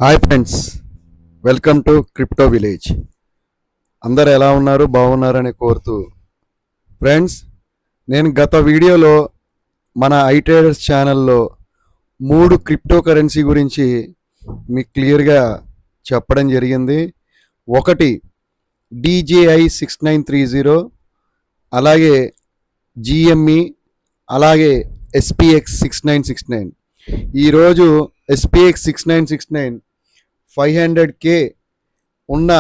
Hi friends, welcome to crypto village. అందరు ఎలా ఉన్నారు, బాగున్నారని కోరుతూ ఫ్రెండ్స్, నేను గత వీడియోలో మన ఐట్రేడర్స్ ఛానల్లో 3 క్రిప్టో కరెన్సీ గురించి మీకు క్లియర్గా చెప్పడం జరిగింది. ఒకటి DJI 6930, అలాగే GME, అలాగే SPX 6969. ఈరోజు SPX 6969 500K ఉన్న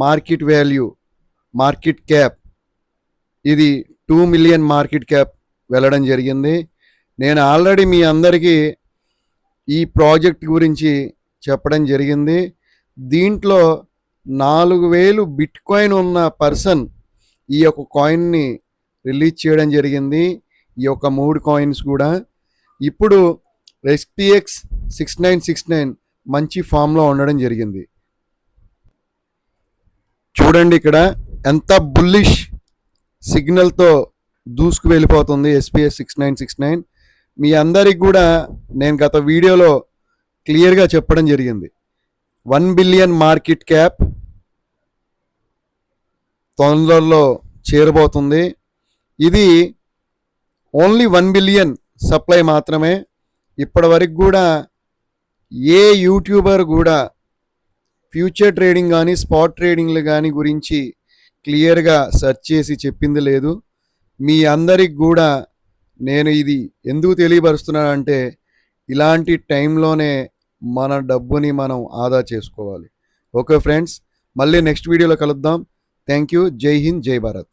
మార్కెట్ వాల్యూ, మార్కెట్ క్యాప్, ఇది 2 మిలియన్ మార్కెట్ క్యాప్ వెళ్ళడం జరిగింది. నేను ఆల్రెడీ మీ అందరికీ ఈ ప్రాజెక్ట్ గురించి చెప్పడం జరిగింది. దీంట్లో 4000 బిట్ కాయిన్ ఉన్న పర్సన్ ఈ యొక్క కాయిన్ని రిలీజ్ చేయడం జరిగింది. ఈ యొక్క 3 కాయిన్స్ కూడా ఇప్పుడు SPX 6969 మంచి ఫామ్లో ఉండడం జరిగింది. చూడండి ఇక్కడ ఎంత బుల్లిష్ సిగ్నల్తో దూసుకు వెళ్ళిపోతుంది SPX 6969. మీ అందరికి కూడా నేను గత వీడియోలో క్లియర్గా చెప్పడం జరిగింది. 1 బిలియన్ మార్కెట్ క్యాప్ తొందరలో చేరబోతుంది. ఇది ఓన్లీ 1 బిలియన్ సప్లై మాత్రమే. ఇప్పటి వరకు కూడా ఏ యూట్యూబర్ కూడా ఫ్యూచర్ ట్రేడింగ్ కానీ స్పాట్ ట్రేడింగ్లు కానీ గురించి క్లియర్గా సెర్చ్ చేసి చెప్పింది లేదు. మీ అందరికి కూడా నేను ఇది ఎందుకు తెలియపరుస్తున్నానంటే, ఇలాంటి టైంలోనే మన డబ్బుని మనం ఆదా చేసుకోవాలి. ఓకే ఫ్రెండ్స్, మళ్ళీ నెక్స్ట్ వీడియోలో కలుద్దాం. Thank you. జై హింద్, జై భారత్.